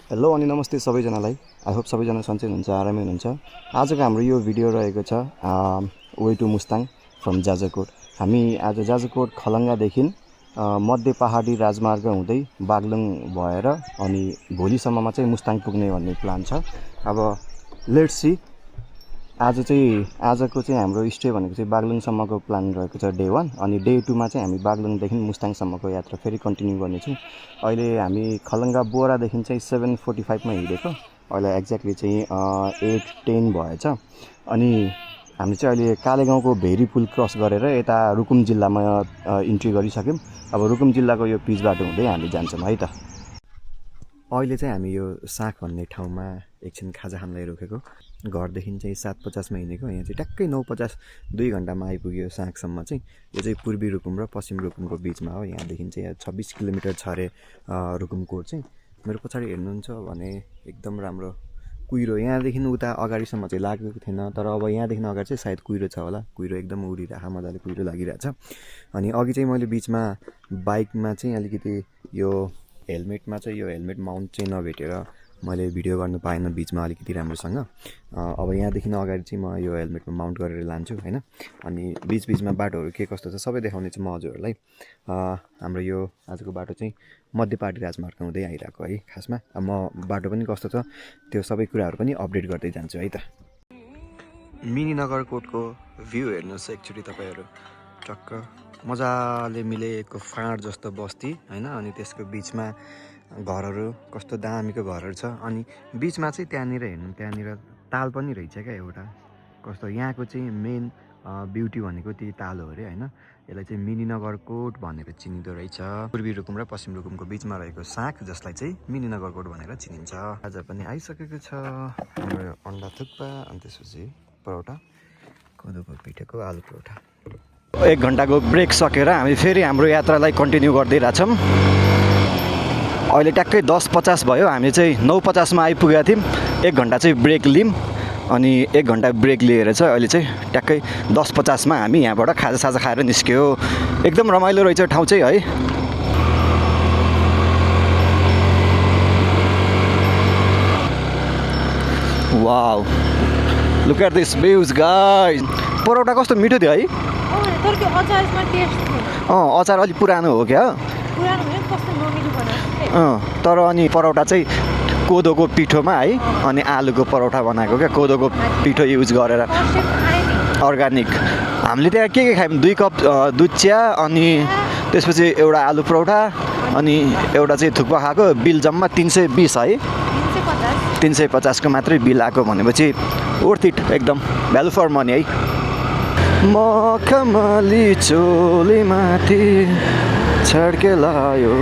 Hello अनि नमस्ते सबैजनालाई। आई होप सबैजना सन्चै हुनुहुन्छ, आरामै हुनुहुन्छ। आजको हाम्रो यो भिडियो रहेको छ way to Mustang from Jajarkot. हामी आज जाजरकोट खलङ्गादेखि मध्य पहाडी राजमार्ग हुँदै बागलुङ भएर अनि भोलिसम्ममा चाहिँ मुस्ताङ पुग्ने भन्ने प्लान छ। अब लेट्स सी। आजको चाहिँ हाम्रो स्टे भनेको चाहिँ बागलुङसम्मको प्लान रहेको छ डे 1 अनि डे 2 मा चाहिँ हामी बागलुङदेखि मुस्ताङसम्मको यात्रा फेरि कन्टिन्यू गर्नेछौँ। अहिले हामी खलङ्गा बोरादेखि चाहिँ 7:45 मा हिँडेको, अहिले एक्ज्याक्टली चाहिँ 8:10 भएछ। अनि हामी चाहिँ अहिले कालेगाउँको भेरी पुल क्रस गरेर यता रुकुम जिल्लामा इन्ट्री गरिसक्यौँ। अब रुकुम जिल्लाको यो पिच बाटो हुँदै हामी जान्छौँ है त। अहिले चाहिँ हामी यो साँख भन्ने ठाउँमा एकछिन खाजा खानलाई रोकेको। घरदेखि चाहिँ 7:50 मा हिँडेको, यहाँ चाहिँ ट्याक्कै 9:50 2 घन्टामा आइपुग्यो साँखसम्म। चाहिँ यो चाहिँ पूर्वी रुकुम र पश्चिम रुकुमको बिचमा हो। यहाँदेखि चाहिँ 26 किलोमिटर छ अरे रुकुमकोट चाहिँ। मेरो पछाडि हेर्नुहुन्छ भने एकदम राम्रो कुहिरो, यहाँदेखि उता अगाडिसम्म चाहिँ लागेको थिएन, तर अब यहाँदेखि अगाडि चाहिँ सायद कुहिरो छ होला। कुहिरो एकदम उडिरहेको, मजाले कुहिरो लागिरहेछ। अनि अघि चाहिँ मैले बिचमा बाइकमा चाहिँ अलिकति यो हेलमेटमा चाहिँ यो हेलमेट माउन्ट चाहिँ नभेटेर मैले भिडियो गर्नु पाएन बिचमा अलिकति राम्रोसँग। अब यहाँदेखि अगाडि चाहिँ म यो हेलमेटमा माउन्ट गरेर लान्छु होइन। अनि बिचबिचमा बाटोहरू के कस्तो छ सबै देखाउने छु म हजुरहरूलाई। हाम्रो यो आजको बाटो चाहिँ मध्य पहाडी राजमार्ग हुँदै आइरहेको है खासमा। म बाटो पनि कस्तो छ त्यो सबै कुराहरू पनि अपडेट गर्दै जान्छु है त। मिनी नगरकोटको भ्यू हेर्नुहोस् एकचोटि तपाईँहरू। टक्क मजाले मिलेको फाँड जस्तो बस्ती होइन। अनि त्यसको बिचमा घरहरू कस्तो दामीको घरहरू छ। अनि बिचमा चाहिँ त्यहाँनिर हेर्नु, त्यहाँनिर ताल पनि रहेछ क्या एउटा। कस्तो यहाँको चाहिँ मेन ब्युटी भनेको त्यही ताल हो अरे होइन। यसलाई चाहिँ मिनी नगरकोट भनेर चिनिँदो रहेछ। पूर्वी रुकुम र पश्चिम रुकुमको बिचमा रहेको साँख जसलाई चाहिँ मिनी नगरकोट भनेर चिनिन्छ। आज पनि आइसकेको छ हाम्रो अन्डा थुक्पा अनि त्यसपछि परौटा, कोदोको पिठोको आलु परौटा। 1 घन्टाको ब्रेक सकेर हामी फेरि हाम्रो यात्रालाई कन्टिन्यू गर्दै रहेछौँ। अहिले ट्याक्कै 10:50 भयो। हामी चाहिँ 9:50 मा आइपुगेका थियौँ। 1 घन्टा चाहिँ ब्रेक लियौँ अनि 1 घन्टा ब्रेक लिएर चाहिँ अहिले चाहिँ ट्याक्कै 10:50 मा हामी यहाँबाट खाजासाजा खाएर निस्क्यो। एकदम रमाइलो रहेछ ठाउँ चाहिँ है। Wow, look at this views guys. Paratha कस्तो मिठो थियो है। अचार अलिक पुरानो हो क्या। तर अनि परौटा चाहिँ कोदोको पिठोमा है अनि आलुको परौटा बनाएको क्या, कोदोको पिठो युज गरेर अर्ग्यानिक। हामीले त्यहाँ के खायौँ, 2 कप दुध चिया अनि त्यसपछि एउटा आलु परौटा अनि एउटा चाहिँ थुक्पा खाएको। बिल जम्मा 320 है। 350 को मात्रै बिल आएको भनेपछि वर्थ इट, एकदम भ्यालु फर मनी है। मखमली चोली माथि छड्के लायो।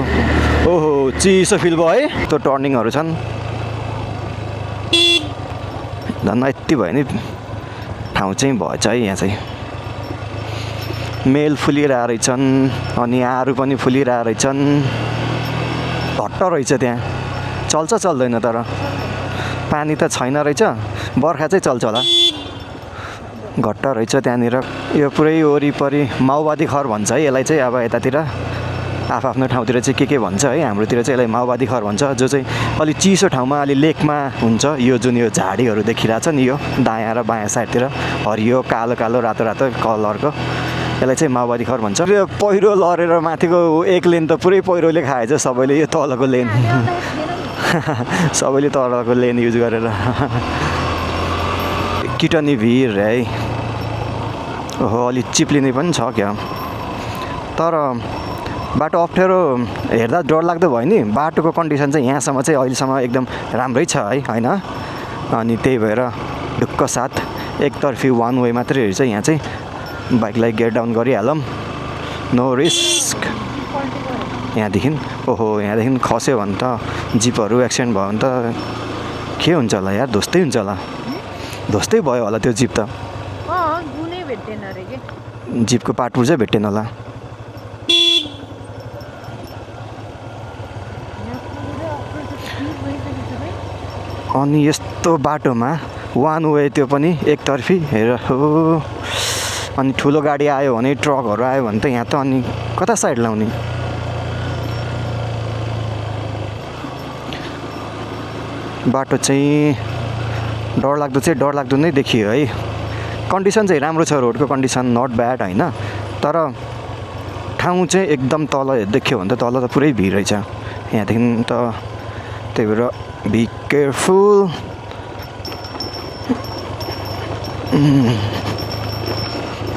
ओहो चिसो फिल भयो है। त्यो टर्निङहरू छन् धन्न, यति भयो नि ठाउँ चाहिँ भएछ है। यहाँ चाहिँ मेल फुलिरहेको रहेछन् अनि आरू पनि फुलिरहेको रहेछन्। घट्ट रहेछ त्यहाँ, चल्छ चल्दैन तर पानी त छैन रहेछ। बर्खा चाहिँ चल्छ होला। घट्ट रहेछ त्यहाँनिर। यो पुरै वरिपरि माओवादी घर भन्छ है यसलाई चाहिँ। अब यतातिर आफ्नो ठाउँतिर चाहिँ के भन्छ है। हाम्रोतिर चाहिँ यसलाई माओवादी घर भन्छ, जो चाहिँ अलिक चिसो ठाउँमा अलि लेकमा हुन्छ। यो जुन यो झाडीहरू देखिरहेछ नि, यो दायाँ र बायाँ साइडतिर हरियो कालो कालो रातो रातो कलरको, यसलाई चाहिँ माओवादी घर भन्छ। यो पहिरो लरेर माथिको 1 लेन त पुरै पहिरोले खाएछ सबैले। यो तलको लेन सबैले तलको लेन युज गरेर। किटनी भिर है। ओहो अलिक चिप्लिने पनि छ क्या। तर बाटो अप्ठ्यारो हेर्दा डरलाग्दो भयो नि। बाटोको कन्डिसन चाहिँ यहाँसम्म चाहिँ अहिलेसम्म एकदम राम्रै छ है होइन। अनि त्यही भएर ढुक्क साथ एकतर्फी वान वे मात्रै रहेछ यहाँ चाहिँ। बाइकलाई गेट डाउन गरिहालौँ, नो रिस्क। यहाँदेखि ओहो यहाँदेखि खस्यो भने त जिपहरू एक्सिडेन्ट भयो भने त के हुन्छ होला यार, ध्वस्तै हुन्छ होला। ध्वस्तै भयो होला त्यो जिप त। जिपको पार्टपुर चाहिँ भेटेन होला। अनि यस्तो बाटोमा वान वे, त्यो पनि एकतर्फी हेर हो। अनि ठुलो गाडी आयो भने, ट्रकहरू आयो भने त यहाँ त अनि कता साइड लाउने। बाटो चाहिँ डरलाग्दो नै देखियो है। कन्डिसन चाहिँ राम्रो छ, रोडको कन्डिसन नट ब्याड होइन, तर ठाउँ चाहिँ एकदम तल देख्यो भने त तल त पुरै भिड रहेछ यहाँदेखि त, त्यही भएर बी केयरफुल।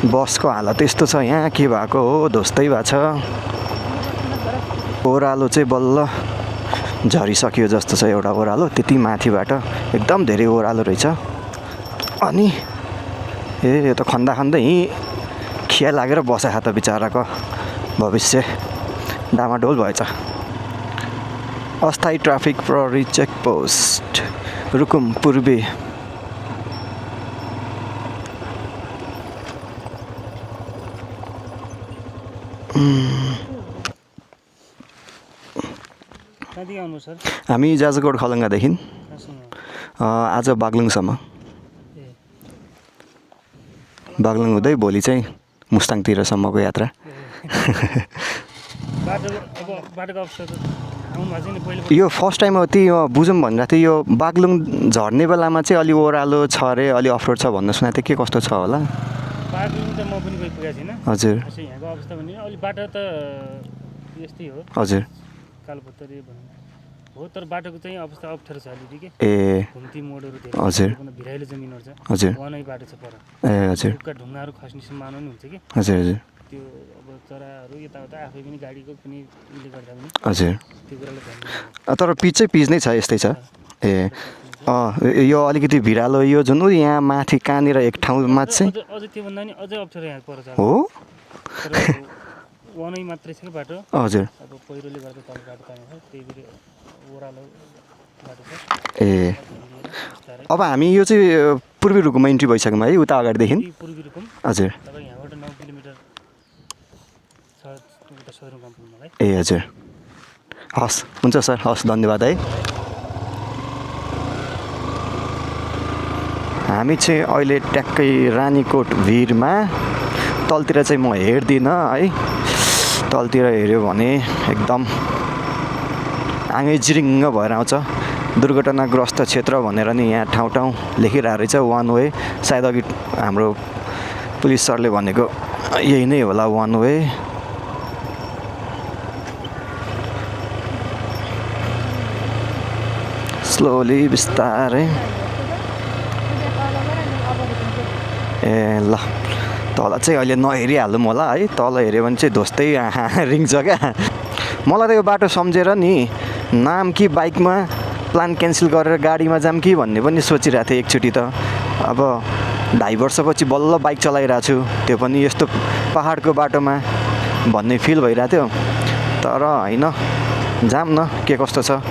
बसको हालत यस्तो छ यहाँ, के भएको हो, ध्वस्तै भएको छ। ओह्रालो चाहिँ बल्ल झरिसक्यो जस्तो छ, एउटा ओह्रालो त्यति माथिबाट एकदम धेरै ओह्रालो रहेछ। अनि यो त खन्दा यहीँ खिया लागेर बसेको त बिचराको भविष्य डामाडोल भएछ। अस्थायी ट्राफिक प्रहरी चेकपोस्ट रुकुम पूर्वी। हामी जाजरकोट खलङ्गादेखि आज बागलुङसम्म, बागलुङ हुँदै भोलि चाहिँ मुस्ताङतिरसम्मको यात्रा। यो फर्स्ट टाइम हो, त्यो बुझौँ भनिरहेको थियो। यो बागलुङ झर्ने बेलामा चाहिँ अलि ओह्रालो छ अरे, अलि अफरोड छ भन्नु सुनेको थिएँ, के कस्तो छ होला? बागलुङ त म पनि गइपुगेको छैन। हजुर। यहाँको अवस्था भने अलि बाटो त यस्तै हो। हजुर। कालोपत्तरी भन्नु हो, तर बाटोको चाहिँ अवस्था अप्ठ्यारो छ अलिकति के। घुम्ती मोडहरू धेरै। हजुर। भिराइलो जमिनहरू छ। हजुर। वनै बाटो छ पर। हजुर। टुक्का ढुङ्गाहरू खस्ने सम्भावना पनि हुन्छ कि। हजुर हजुर। त्यो अब चराहरू यताउता आफै पनि गाडीको पनि उले गर्दा पनि। हजुर। त्यो कुराले ध्यान। तर पिच चाहिँ पिच नै छ, यस्तै छ। यो अलिकति भिरालो, यो जुन यहाँ माथि कहाँनिर एक ठाउँमा चाहिँ अझै त्यो भन्दा नि अझै अप्ठ्यारो यहाँ पर छ हो। वनै मात्रै छ बाटो। हजुर। अब पहिरोले गर्दा तल बाटो तानेको छ, त्यही भएर ओह्रालो बाटो छ। अब हामी यो चाहिँ पूर्वी रुकुममा इन्ट्री भइसक्यौँ है, उता अगाडिदेखि। पूर्वी रुकुम। हजुर। तपाईँ यहाँबाट 9 किलोमिटर छ उता सदरमुकाम पुग्नलाई। हजुर। हस्, हुन्छ सर, हस्, धन्यवाद है। हामी चाहिँ अहिले ट्याक्कै रानीकोट भिरमा, तलतिर चाहिँ म हेर्दिनँ है। तलतिर हेऱ्यो भने एकदम आँगै जिरिङ्ग भएर आउँछ। दुर्घटनाग्रस्त क्षेत्र भनेर नि यहाँ ठाउँ ठाउँ लेखिरहेको रहेछ, वान वे। सायद अघि हाम्रो पुलिस सरले भनेको यही नै होला, वान वे। स्लोली बिस्तारै। ल तल चाहिँ अहिले नहेरिहालौँ होला है, तल हेऱ्यो भने चाहिँ ध्वस्तै रिङ्छ क्या। मलाई त यो बाटो सम्झेर नि नाम कि बाइकमा प्लान क्यान्सल गरेर गाडीमा जाऊँ कि भन्ने पनि सोचिरहेको थिएँ एकचोटि त। अब 2.5 वर्षपछि बल्ल बाइक चलाइरहेको छु, त्यो पनि यस्तो पहाडको बाटोमा भन्ने फिल भइरहेको थियो। तर होइन, जाऊँ न के कस्तो छ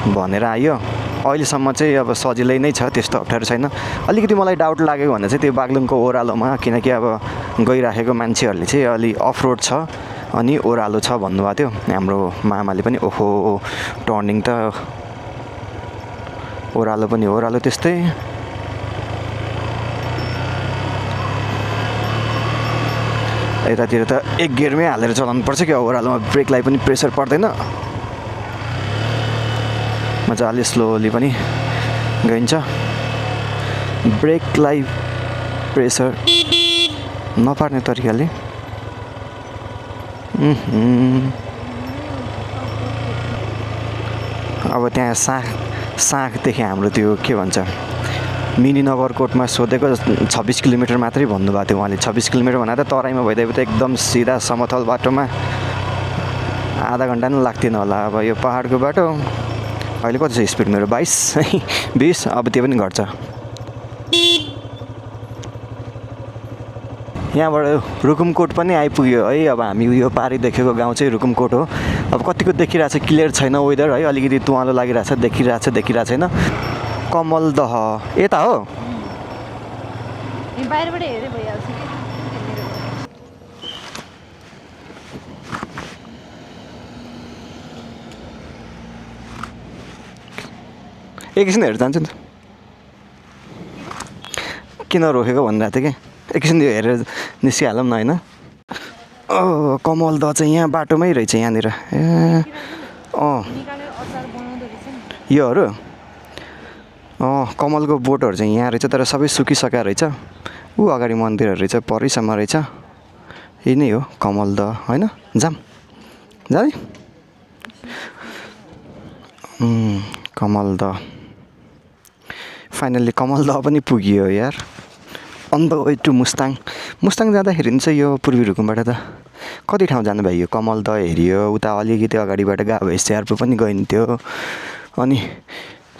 भनेर आयो। अहिलेसम्म चाहिँ अब सजिलै नै छ, त्यस्तो अप्ठ्यारो छैन। अलिकति मलाई डाउट लाग्यो भने चाहिँ त्यो बागलुङको ओह्रालोमा, किनकि अब गइराखेको मान्छेहरूले चाहिँ अलि अफरोड छ अनि ओह्रालो छ भन्नुभएको थियो हाम्रो मामाले पनि। ओहो, टर्निङ त ओह्रालो पनि ओह्रालो त्यस्तै। यतातिर त एक गियरमै हालेर चलाउनु पर्छ क्या, ओह्रालोमा ब्रेकलाई पनि प्रेसर पर्दैन, मजाले स्लोली पनि गइन्छ। ब्रेकलाई प्रेसर नपार्ने तरिकाले। अब त्यहाँ साँखदेखि हाम्रो त्यो के भन्छ मिनी नगरकोटमा सोधेको 26 किलोमिटर मात्रै भन्नुभएको थियो उहाँले। 26 किलोमिटर भन्दा त तराईमा भइदिए त एकदम सिधा समतल बाटोमा आधा घन्टा पनि लाग्थेन होला। अब यो पहाडको बाटो अहिले कति छ स्पिड मेरो? 22 20। अब त्यो पनि घट्छ। यहाँबाट रुकुमकोट पनि आइपुग्यो है। अब हामी यो पारि देखेको गाउँ चाहिँ रुकुमकोट हो। अब कतिको देखिरहेछ, क्लियर छैन वेदर है, अलिकति तुवालो लागिरहेछ, देखिरहेको छैन। कमलदह यता हो। बाहिरबाट हेरे भइहाल्छ कि। एकैछिन हेरेर जान्छु नि त, किन रोकेको भनिरहेको थिएँ कि। एकैछिन त्यो हेरेर निस्किहालौँ न होइन। कमलदह चाहिँ यहाँ बाटोमै रहेछ यहाँनिर। योहरू कमलको बोटहरू चाहिँ यहाँ रहेछ तर सबै सुकिसकेको रहेछ ऊ अगाडि मन्दिरहरू रहेछ परैसम्म रहेछ यही नै हो कमल द होइन जाम जाने कमल द फाइनल्ली कमल द पनि पुगियो यार on the way to Mustang जाँदाखेरि चाहिँ यो पूर्वी रुकुमबाट त कति ठाउँ जानुभयो यो कमल द हेरियो उता अलिकति अगाडिबाट गयो भए स्यार्पु पनि गइन्थ्यो अनि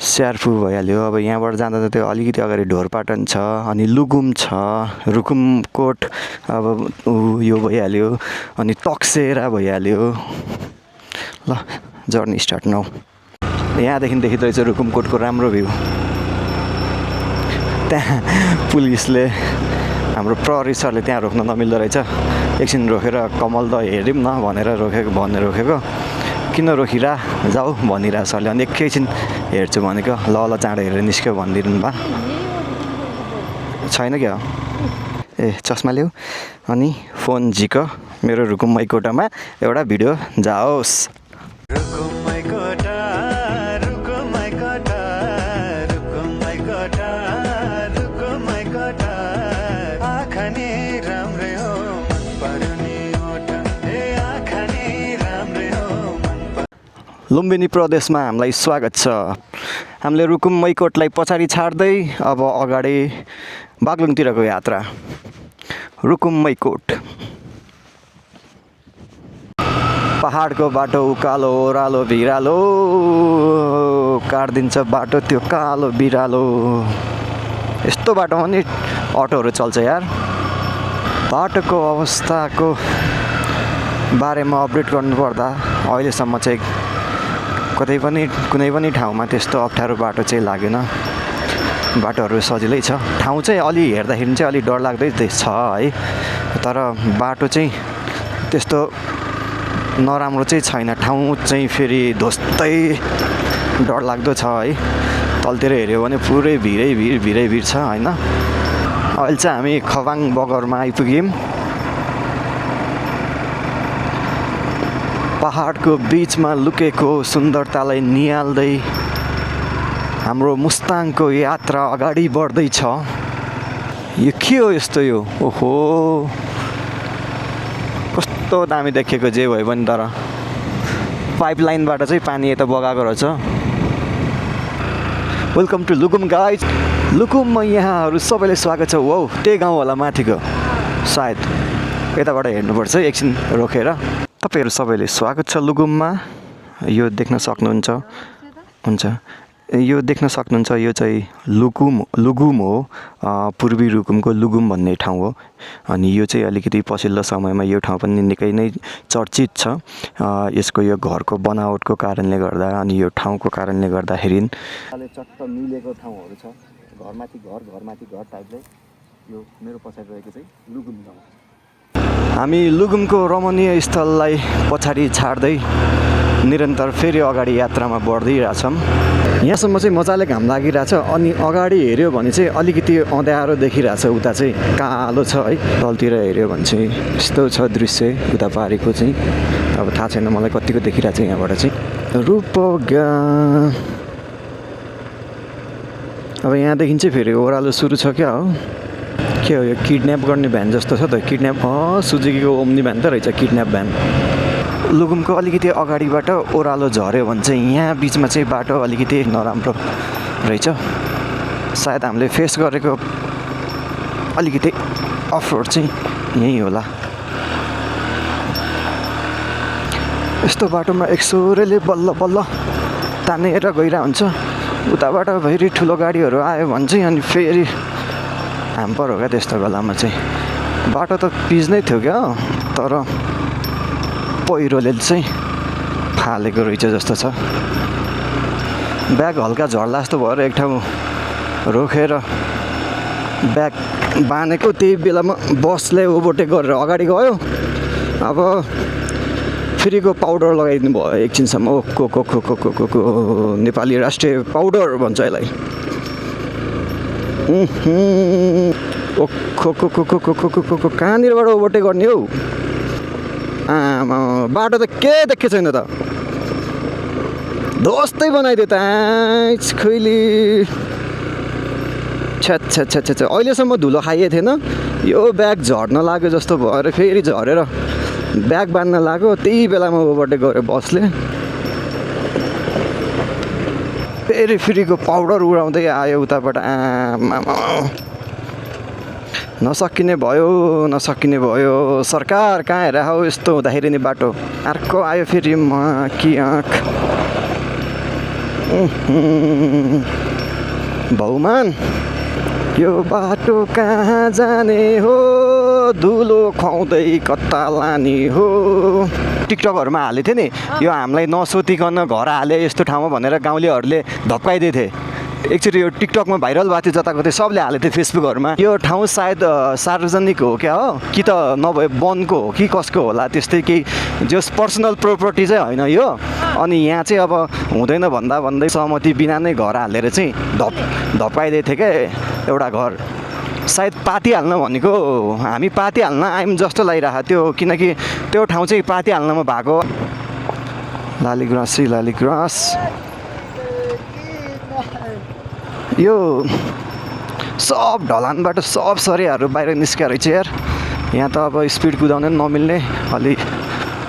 स्यार्पु भइहाल्यो अब यहाँबाट जाँदा त त्यो अलिकति अगाडि ढोरपाटन छ अनि लुकुम छ रुकुमकोट अब यो भइहाल्यो अनि तकसेरा भइहाल्यो ल जर्नी स्टार्ट नौ यहाँदेखि देखिँदो रहेछ रुकुमकोटको राम्रो भ्यू त्यहाँ पुलिसले हाम्रो प्रहरी सरले त्यहाँ रोक्न नमिल्दो रहेछ एकछिन रोकेर कमल द हेरौँ न भनेर रोकेको किन रोकिरा जाऊ भनिरहेको सरले अनि एकैछिन हेर्छु भनेको ल चाँडो हेरेर निस्क्यो भनिदिनु भयो छैन क्या ए चस्मा ल्याऊ अनि फोन झिक मेरो रुकुममै कोटामा एउटा भिडियो जाओस् लुम्बिनी प्रदेशमा हामीलाई स्वागत छ हामीले रुकुम मैकोटलाई पछाडि छाड्दै अब अगाडि बागलुङतिरको यात्रा रुकुम मैकोट पहाडको बाटो उकालो ओह्रालो भिरालो काट्दिन्छ बाटो त्यो कालो बिरालो यस्तो बाटोमा नि अटोहरू चल्छ यार बाटोको अवस्थाको बारेमा अपडेट गर्नुपर्दा अहिलेसम्म चाहिँ कुनै पनि ठाउँमा त्यस्तो अप्ठ्यारो बाटो चाहिँ लागेन बाटोहरू सजिलै छ ठाउँ चाहिँ अलि हेर्दाखेरि चाहिँ अलि डरलाग्दै छ है तर बाटो चाहिँ त्यस्तो नराम्रो चाहिँ छैन ठाउँ चाहिँ फेरि ध्वस्तै डरलाग्दो छ है तलतिर हेऱ्यो भने पुरै भिरै छ होइन अहिले चाहिँ हामी खवाङ बगरमा आइपुग्यौँ पहाडको बिचमा लुकेको सुन्दरतालाई निहाल्दै हाम्रो मुस्ताङको यात्रा अगाडि बढ्दैछ यो के हो यस्तो यो ओहो कस्तो दामी देखेको जे भयो पनि तर पाइपलाइनबाट चाहिँ पानी यता बगाएको रहेछ वेलकम टु लुकुम गाइज लुकुममा यहाँहरू सबैलाई स्वागत छ वाउ त्यही गाउँ होला माथिको सायद यताबाट हेर्नुपर्छ एकछिन रोकेर तपाईँहरू सबैले स्वागत छ लुकुममा यो देख्न सक्नुहुन्छ यो देख्न सक्नुहुन्छ यो चाहिँ लुकुम हो पूर्वी रुकुमको लुकुम भन्ने ठाउँ हो अनि यो चाहिँ अलिकति पछिल्लो समयमा यो ठाउँ पनि निकै नै चर्चित छ यसको यो घरको बनावटको कारणले गर्दा अनि यो ठाउँको कारणले गर्दाखेरि चट्ट मिलेको ठाउँहरू छ घरमाथि घर टाइपले यो मेरो पछाडि रहेको चाहिँ लुकुम गाउँ हामी लुकुमको रमणीय स्थललाई पछाडि छाड्दै निरन्तर फेरि अगाडि यात्रामा बढ्दैरहेछौँ यहाँसम्म चाहिँ मजाले घाम लागिरहेछ अनि अगाडि हेऱ्यो भने चाहिँ अलिकति अँध्यारो देखिरहेछ उता चाहिँ कालो छ है तलतिर हेऱ्यो भने चाहिँ यस्तो छ दृश्य उता पारेको चाहिँ अब थाहा छैन मलाई कतिको देखिरहेछ यहाँबाट चाहिँ रूपगा अब यहाँदेखि चाहिँ फेरि ओह्रालो सुरु छ क्या हो के हो यो किडन्याप गर्ने भ्यान जस्तो छ त किडन्याप सुजुकीको ओम्नी भ्यान त रहेछ किडन्याप भ्यान लुकुमको अलिकति अगाडिबाट ओह्रालो झऱ्यो भने चाहिँ यहाँ बिचमा चाहिँ बाटो अलिकति नराम्रो रहेछ सायद हामीले फेस गरेको अलिकति अफरोड चाहिँ यही होला यस्तो बाटोमा एक्सोरेले बल्ल बल्ल तानेर गइरहेको हुन्छ उताबाट फेरि ठुलो गाडीहरू आयो भने चाहिँ अनि फेरि ह्याम्पर हो क्या त्यस्तो बेलामा चाहिँ बाटो त पिच नै थियो क्या तर पहिरोले चाहिँ फालेको रहेछ जस्तो छ ब्याग हल्का झर्ला जस्तो भएर एक ठाउँ रोकेर ब्याग बाँधेको त्यही बेलामा बसले ओभरटेक गरेर अगाडि गयो अब फ्रीको पाउडर लगाइदिनु भयो एकछिनसम्म को नेपाली राष्ट्रिय पाउडर भन्छ यसलाई कहाँनिरबाट ओभरटेक गर्ने हौ आमा बाटो त के देखेको छैन त ध्वस्तै बनाइदियो त खैली छ्या छ्या छ्या छ्या छ्या। अहिलेसम्म धुलो खाइएको थिएन, यो ब्याग झर्न लाग्यो जस्तो भएर फेरि झरेर ब्याग बाँध्न लाग्यो, त्यही बेलामा ओभरटेक गऱ्यो बसले। फेरिको पाउडर उडाउँदै आयो उताबाट। आमामा नसकिने भयो। सरकार कहाँ हेर हौ, यस्तो हुँदाखेरि नि बाटो। अर्को आयो फेरि म कि आँख। भौमान यो बाटो कहाँ जाने हो, धुलो खुवाउँदै कता लाने हो। टिकटकहरूमा हालेको थिएँ नि, यो हामीलाई नसोतिकन घर हाले यस्तो ठाउँमा भनेर गाउँलेहरूले धप्काइदिएको थिए। एकचोटि यो टिकटकमा भाइरल भएको थियो, जताको थियो सबले हालेको थियो फेसबुकहरूमा। यो ठाउँ सायद सार्वजनिक हो क्या हो, कि त नभए वनको हो कि कसको होला, त्यस्तै केही जस पर्सनल प्रोपर्टी चाहिँ होइन यो। अनि यहाँ चाहिँ अब हुँदैन भन्दै सहमति बिना नै घर हालेर चाहिँ धप्काइदिएको थियो क्या एउटा घर। सायद पाती हाल्न भनेको, हामी पाती हाल्न आयौँ जस्तो लागिरहेको थियो, किनकि त्यो ठाउँ चाहिँ पाती हाल्नमा भएको। लालीगुँरास यो सब ढलानबाट सब सरियाहरू बाहिर निस्किएर रहेछ यार। यहाँ त अब स्पिड कुदाउन नमिल्ने, अलि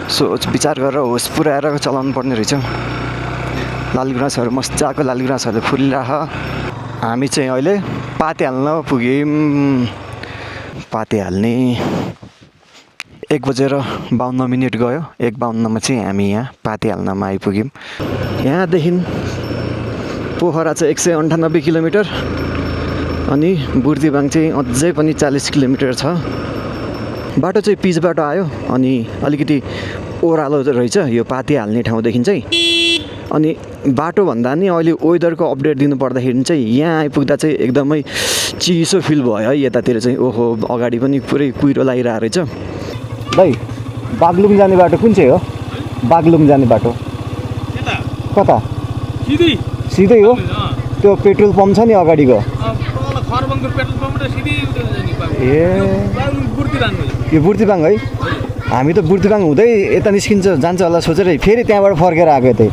सोच विचार गरेर होस पुऱ्याएर चलाउनु पर्ने रहेछ। लालीगुँरासहरू मजाको लालीगुँरासहरूले फुलिरह। हामी चाहिँ अहिले पाती हाल्न पुग्यौँ। पाती हाल्ने 1:52 गयो। 1:52 चाहिँ हामी यहाँ पाती हाल्नमा आइपुग्यौँ। यहाँदेखि पोखरा चाहिँ 198 किलोमिटर, अनि बुर्तिवाङ चाहिँ अझै पनि 40 किलोमिटर छ। बाटो चाहिँ पिच बाटो आयो, अनि अलिकति ओह्रालो रहेछ यो पाती हाल्ने ठाउँदेखि चाहिँ। अनि बाटो भन्दा नि अहिले वेदरको अपडेट दिनु पर्दाखेरि चाहिँ यहाँ आइपुग्दा चाहिँ एकदमै चिसो फिल भयो है यतातिर चाहिँ। ओहो, अगाडि पनि पुरै कुहिरो लागिरहेको रहेछ। दाइ, बागलुङ जाने बाटो कुन चाहिँ हो? बागलुङ जाने बाटो कता? सिधै हो? त्यो पेट्रोल पम्प छ नि अगाडिको? ए, यो बुर्तिवाङ है? हामी त बुर्तिवाङ हुँदै यता निस्किन्छ जान्छ होला सोचेर फेरि त्यहाँबाट फर्केर आएको यतै।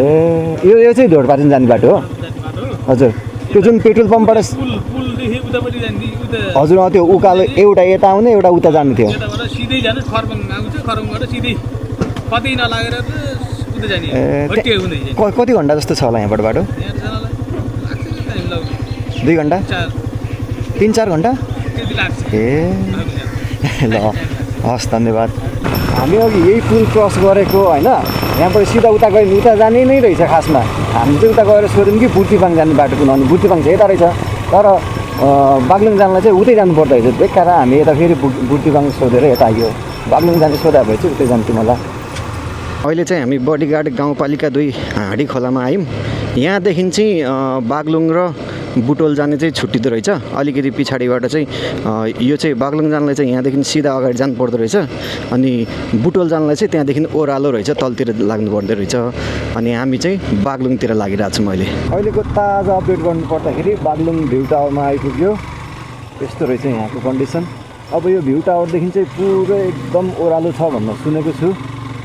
ए, यो चाहिँ ढोडपाटन जाने बाटो हो? हजुर, त्यो जुन पेट्रोल पम्पबाट हजुर त्यो उकालो एउटा यता आउने एउटा उता जानु थियो। कति घन्टा जस्तो छ होला यहाँबाट बाटो? 2 घन्टा 3-4 घन्टा? ए ल, हस् धन्यवाद। हामी अघि यही पुल क्रस गरेको होइन, यहाँबाट सिधा उता गयो उता जाने नै रहेछ खासमा। हामी चाहिँ उता गएर सोध्यौँ कि बुर्तिवाङ जाने बाटो कुन, अनि बुर्तिवाङ चाहिँ यता रहेछ, तर बागलुङ जानलाई चाहिँ उतै जानुपर्दो रहेछ। बेकार हामी यता फेरि बुर्तिवाङ सोधेर यता आइयो। बागलुङ जाने सोधा भए चाहिँ उतै जान्थ्यौँ होला। अहिले चाहिँ हामी बडीगार्ड गाउँपालिका 2 हाँडी खोलामा आयौँ। यहाँदेखि चाहिँ बागलुङ र बुटोल जाने चाहिँ छुट्टिँदो रहेछ। अलिकति पछाडिबाट चाहिँ यो चाहिँ बागलुङ जानलाई चाहिँ यहाँदेखि सिधा अगाडि जानु पर्दो रहेछ, अनि बुटोल जानलाई चाहिँ त्यहाँदेखि ओह्रालो रहेछ, तलतिर लाग्नु पर्दो रहेछ। अनि हामी चाहिँ बागलुङतिर लागिरहेको छौँ अहिले। अहिलेको ताजा अपडेट गर्नु पर्दाखेरि बागलुङ भ्यू टावरमा आइपुग्यो। यस्तो रहेछ यहाँको कन्डिसन। अब यो भ्यू टावरदेखि चाहिँ पुरै एकदम ओह्रालो छ भन्ने सुनेको छु।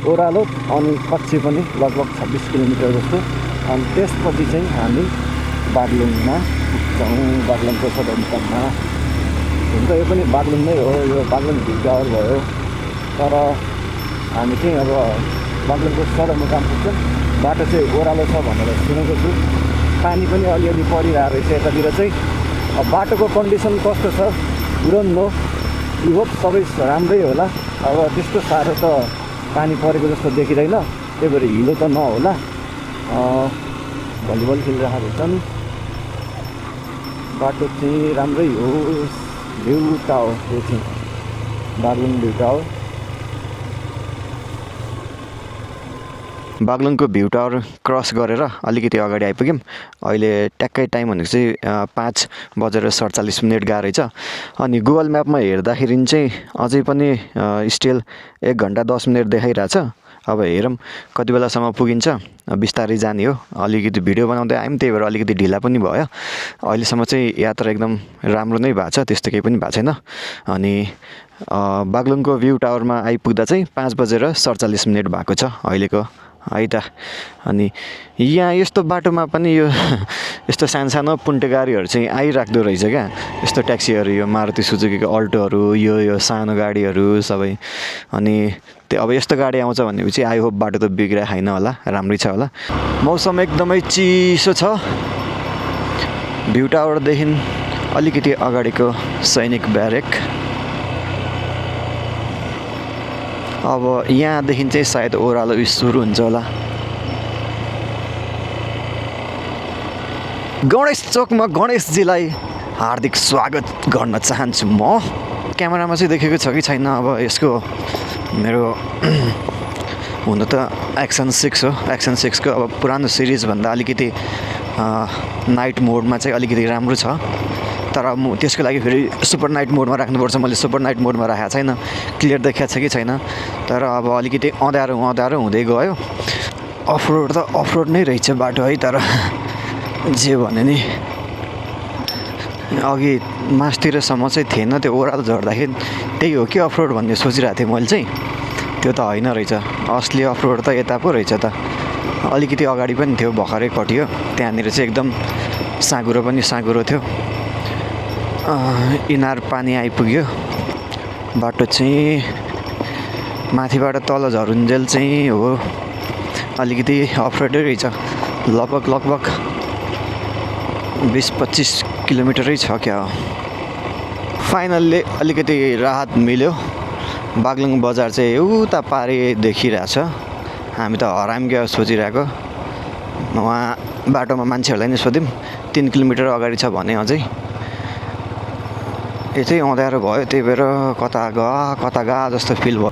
ओह्रालो अनि कच्ची पनि लगभग 26 किलोमिटर जस्तो। अनि त्यसपछि चाहिँ हामी बागलुङमा पुग्छौँ, बागलुङको सदरमुकाममा। हुन्छ, यो पनि बागलुङ नै हो, यो बागलुङ भ्यू टावर भयो। तर हामी चाहिँ अब बागलुङको सदरमुकाम पुग्छौँ। बाटो चाहिँ ओह्रालो छ भनेर सुनेको छु। पानी पनि अलिअलि परिरहेको रहेछ यतातिर चाहिँ। अब बाटोको कन्डिसन कस्तो छ पुरन नो, यी होप सबै राम्रै होला। अब त्यस्तो साह्रो त पानी परेको जस्तो देखिँदैन, त्यही भएर हिलो त नहोला। भलिबल खेलिरहेको रहेछन्। बाटो चाहिँ राम्रै हो। भ्यू टावर, यो चाहिँ बागलुङ भ्यू टावर। बागलुङको भ्यू टावर क्रस गरेर अलिकति अगाडि आइपुग्यौँ। अहिले ट्याक्कै टाइम भनेको चाहिँ 5:47 गएको रहेछ। अनि गुगल म्यापमा हेर्दाखेरि चाहिँ अझै पनि स्टिल 1 घन्टा 10 मिनट देखाइरहेछ। अब हेरौँ कति बेलासम्म पुगिन्छ। बिस्तारै जाने हो। अलिकति भिडियो बनाउँदै आयौँ, त्यही भएर अलिकति ढिला पनि भयो। अहिलेसम्म चाहिँ यात्रा एकदम राम्रो नै भएको छ, त्यस्तो केही पनि भएको छैन। अनि बागलुङको भ्यू टावरमा आइपुग्दा चाहिँ 5:47 भएको छ अहिलेको है त। अनि यहाँ यस्तो बाटोमा पनि यो यस्तो सानो पुन्टे गाडीहरू चाहिँ आइराख्दो रहेछ क्या, यस्तो ट्याक्सीहरू, यो मारुति सुजुकीको अल्टोहरू, यो सानो गाडीहरू सबै। अनि त्यो अब यस्तो गाडी आउँछ भनेपछि आई होप बाटो त बिग्रिया छैन होला, राम्रै छ होला। मौसम एकदमै चिसो छ। भ्यू टावरदेखि अलिकति अगाडिको सैनिक ब्यारेक। अब यहाँदेखि चाहिँ सायद ओह्रालो सुरु हुन्छ होला। गणेश चोकमा गणेशजीलाई हार्दिक स्वागत गर्न चाहन्छु म। क्यामेरामा चाहिँ देखेको छ कि छैन अब यसको, मेरो हुन त एक्सन 6 हो। एक्सन 6 को अब पुरानो सिरिजभन्दा अलिकति नाइट मोडमा चाहिँ अलिकति राम्रो छ, तर म त्यसको लागि फेरि सुपर नाइट मोडमा राख्नुपर्छ। मैले सुपर नाइट मोडमा राखेको छैन, क्लियर देखाएको छ कि छैन। तर अब अलिकति अँध्यारो हुँदै गयो। अफरोड त अफरोड नै रहेछ बाटो है, तर जे भने नि अघि मासतिरसम्म चाहिँ थिएन, त्यो ओह्रालो झर्दाखेरि त्यही हो कि अफरोड भन्ने सोचिरहेको थिएँ मैले चाहिँ। त्यो त होइन रहेछ, असली अफरोड त यता पो रहेछ त। अलिकति अगाडि पनि थियो, भर्खरै कटियो। त्यहाँनिर चाहिँ एकदम साँघुरो पनि साँघुरो थियो। इनार पानी आइपुग्यो। बाटो चाहिँ माथिबाट तल झरुन्जेल चाहिँ हो, अलिकति अफरोडै रहेछ। लगभग 20-25 किलोमिटरै छ क्या। फाइनल्ली अलिकति राहत मिल्यो। बागलुङ बजार चाहिँ उता पारि देखिरहेछ। हामी त हराम क्या सोचिरहेको। वहाँ बाटोमा मान्छेहरूलाई नि सोध्यौँ, 3 किलोमिटर अगाडि छ भने अझै। यतै अँध्यारो भयो, त्यही भएर कता गा जस्तो फिल भयो।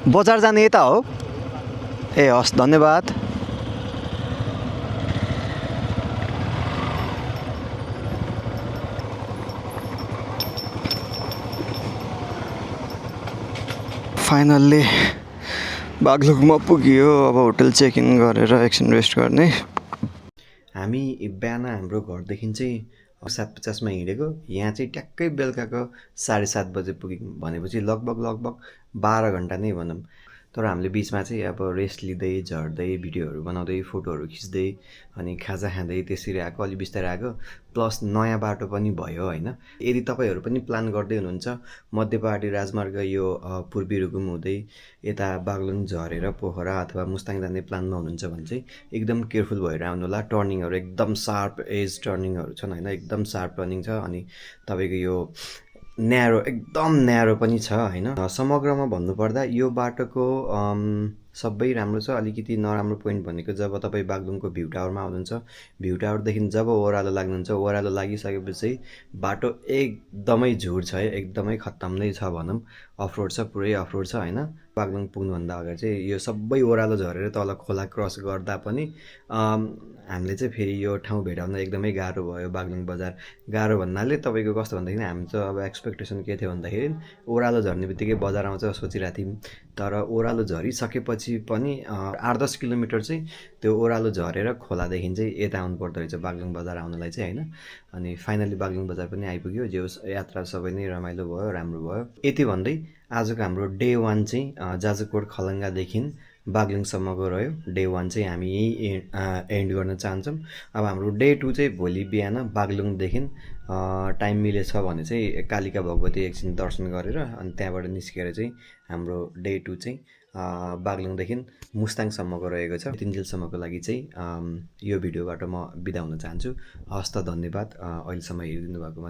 बजार जाने यता हो? ए हस्, धन्यवाद। फाइनल्ली बागलुङमा पुग्यो। अब होटल चेक इन गरेर एकछिन रेस्ट गर्ने। हामी बिहान हाम्रो घरदेखि चाहिँ 7:50 हिँडेको, यहाँ चाहिँ ट्याक्कै बेलुकाको 7:30 बजे पुग्यौँ भनेपछि लगभग 12 घन्टा नै भनौँ। तर हामीले बिचमा चाहिँ अब रेस्ट लिँदै झर्दै भिडियोहरू बनाउँदै फोटोहरू खिच्दै अनि खाजा खाँदै त्यसरी आएको, अलि बिस्तारै आएको। प्लस नयाँ बाटो पनि भयो होइन। यदि तपाईँहरू पनि प्लान गर्दै हुनुहुन्छ मध्य पहाडी राजमार्ग यो पूर्वी रुकुम हुँदै यता बागलुङ झरेर पोखरा अथवा मुस्ताङ जाने प्लानमा हुनुहुन्छ भने चाहिँ एकदम केयरफुल भएर आउनु होला। टर्निङहरू एकदम सार्प एज टर्निङहरू छन् होइन, एकदम सार्प टर्निङ छ। अनि तपाईँको यो एकदम न्यारो पनि छ होइन। समग्रमा भन्नुपर्दा यो बाटोको सबै राम्रो छ। अलिकति नराम्रो पोइन्ट भनेको जब तपाईँ बागलुङको भ्यू टावरमा आउनुहुन्छ, भ्यू टावरदेखि जब ओह्रालो लाग्नुहुन्छ, ओह्रालो लागिसकेपछि बाटो एकदमै झुर छ है, एकदमै खत्तम नै छ भनौँ। अफरोड छ, पुरै अफरोड छ होइन। बागलुङ पुग्नुभन्दा अगाडि चाहिँ यो सबै ओह्रालो झरेर तल खोला क्रस गर्दा पनि हामीले चाहिँ फेरि यो ठाउँ भेटाउन एकदमै गाह्रो भयो। बागलुङ बजार गाह्रो भन्नाले तपाईँको कस्तो भन्दाखेरि हामी चाहिँ अब एक्सपेक्टेसन के थियो भन्दाखेरि ओह्रालो झर्ने बित्तिकै बजार आउँछ सोचिरहेको थियौँ। तर ओह्रालो झरिसकेपछि पनि 8-10 किलोमिटर चाहिँ त्यो ओह्रालो झरेर खोलादेखि चाहिँ यता आउनु पर्दो रहेछ बागलुङ बजार आउनलाई चाहिँ होइन। अनि फाइनली बागलुङ बजार पनि आइपुग्यो। जे होस् यात्रा सबै नै रमाइलो भयो, राम्रो भयो। यति भन्दै आजको हाम्रो डे 1 चाहिँ जाजरकोट खलङ्गादेखि बागलुङसम्मको रह्यो। डे 1 चाहिँ हामी यही एन्ड गर्न चाहन्छौँ। अब हाम्रो डे 2 चाहिँ भोलि बिहान बागलुङदेखि टाइम मिलेछ भने चाहिँ कालिका भगवती एकछिन दर्शन गरेर अनि त्यहाँबाट निस्केर चाहिँ हाम्रो डे 2 चाहिँ बागलुङदेखि मुस्ताङसम्मको रहेको छ। तिनजेलसम्मको लागि चाहिँ यो भिडियोबाट म बिदा हुन चाहन्छु। हस्त धन्यवाद अहिलेसम्म हेरिदिनु भएकोमा।